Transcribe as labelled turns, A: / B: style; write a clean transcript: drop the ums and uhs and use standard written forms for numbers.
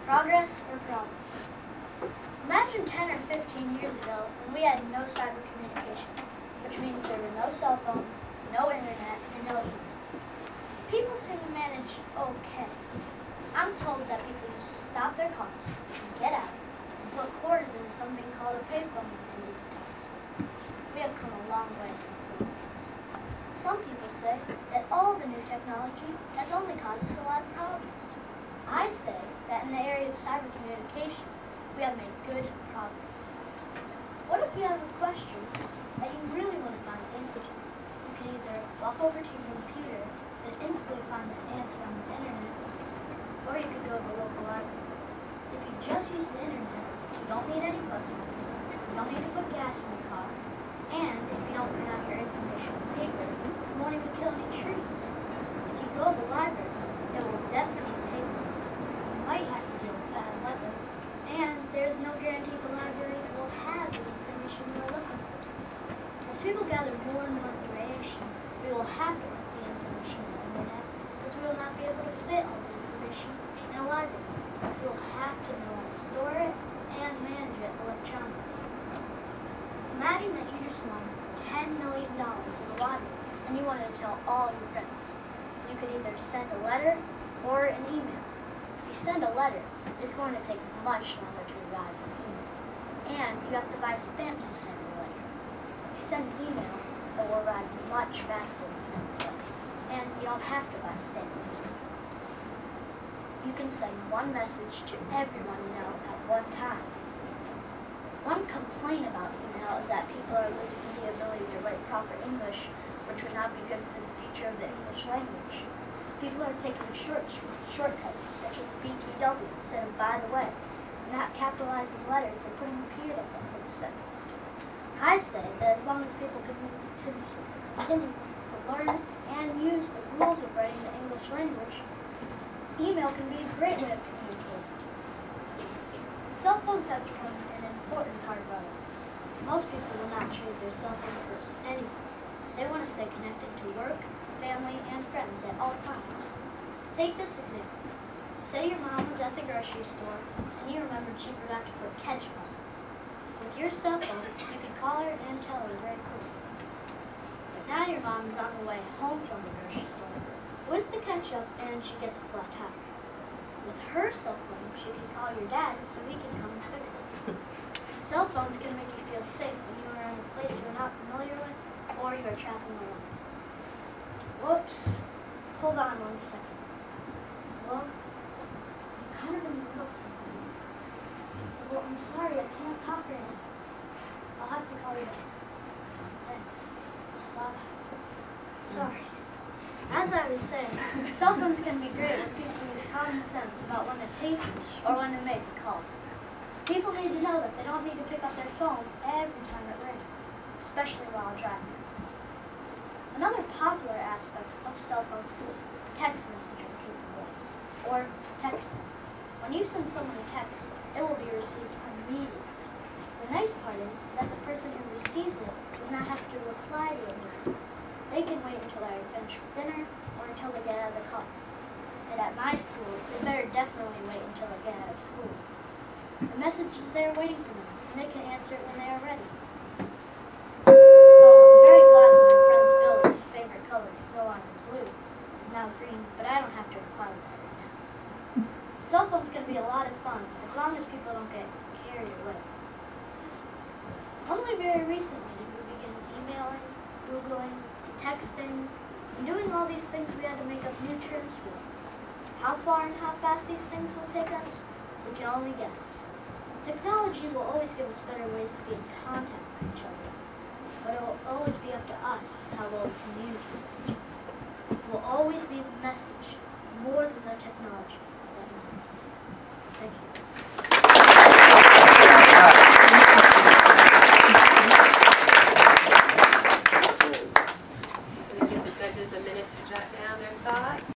A: Progress or problem? Imagine 10 or 15 years ago when we had no cyber communication, which means there were no cell phones, no internet, and no email. People seem to manage okay. I'm told that people used to stop their cars and get out and put quarters into something called a payphone when they needed to talk to someone. We have come a long way since those days. Some people say that all the new technology has only caused us a lot of problems. I say that in the area of cyber communication, we have made good progress. What if you have a question that you really want to find an answer to? You can either walk over to your computer and instantly find the answer on the internet, or you could go to the local library. If you just use the internet, you don't need any bus money, you don't need to put gas in your car, and if you don't print out your information on paper, you won't even kill any trees. If you go to the library, it will definitely take you. You might have to deal with bad weather, and there's no guarantee the library will have the information you're looking for. As people gather more and more information, we will have to put the information on the internet, because we will not be able to fit all the information in a library. We will have to know how to store it and manage it electronically. Imagine that you just won $10 million in the lottery, and you wanted to tell all your friends. You could either send a letter or an email. If you send a letter, it's going to take much longer to arrive than an email, and you have to buy stamps to send a letter. If you send an email, it will arrive much faster than sending a letter, and you don't have to buy stamps. You can send one message to everyone you know at one time. One complaint about email is that people are losing the ability to write proper English, which would not be good for the future of the English language. People are taking shortcuts, such as BTW, instead of by the way, not capitalizing letters and putting a period at the end of the sentence. I say that as long as people continue to learn and use the rules of writing the English language, email can be a great way of communicating. Cell phones have become an important part of our lives. Most people will not trade their cell phone for anything. They want to stay connected to work, family, and friends at all times. Take this example. Say your mom was at the grocery store and you remembered she forgot to put ketchup on the list. With your cell phone, you could call her and tell her very quickly. But now your mom is on the way home from the grocery store with the ketchup and she gets a flat tire. With her cell phone, she can call your dad so he can come and fix it. Cell phones can make you feel safe when you are in a place you are not familiar with or you are traveling alone. Whoops. Hold on one second. Well, I'm kind of in the middle of something. Well, I'm sorry, I can't talk right now. I'll have to call you back. Thanks. Bye. Sorry. As I was saying, cell phones can be great when people use common sense about when to take or when to make a call. People need to know that they don't need to pick up their phone every time it rings, especially while driving. Another popular aspect of cell phones is text messaging capabilities, or texting. When you send someone a text, it will be received immediately. The nice part is that the person who receives it does not have to reply to it immediately. They can wait until they are finished with dinner or until they get out of the car. And at my school, they better definitely wait until they get out of school. The message is there waiting for them, and they can answer it when they are ready. Well, I'm very glad that my friend's Billy's favorite color is no longer blue, it's now green, but I don't have to reply to that right now. Cell phones can be a lot of fun, as long as people don't get carried away. Only very recently did we begin emailing, Googling, texting, and doing all these things we had to make up new terms for. How far and how fast these things will take us, we can only guess. Technology will always give us better ways to be in contact with each other, but it will always be up to us how well we communicate with each other. It will always be the message more than the technology that matters. Thank you.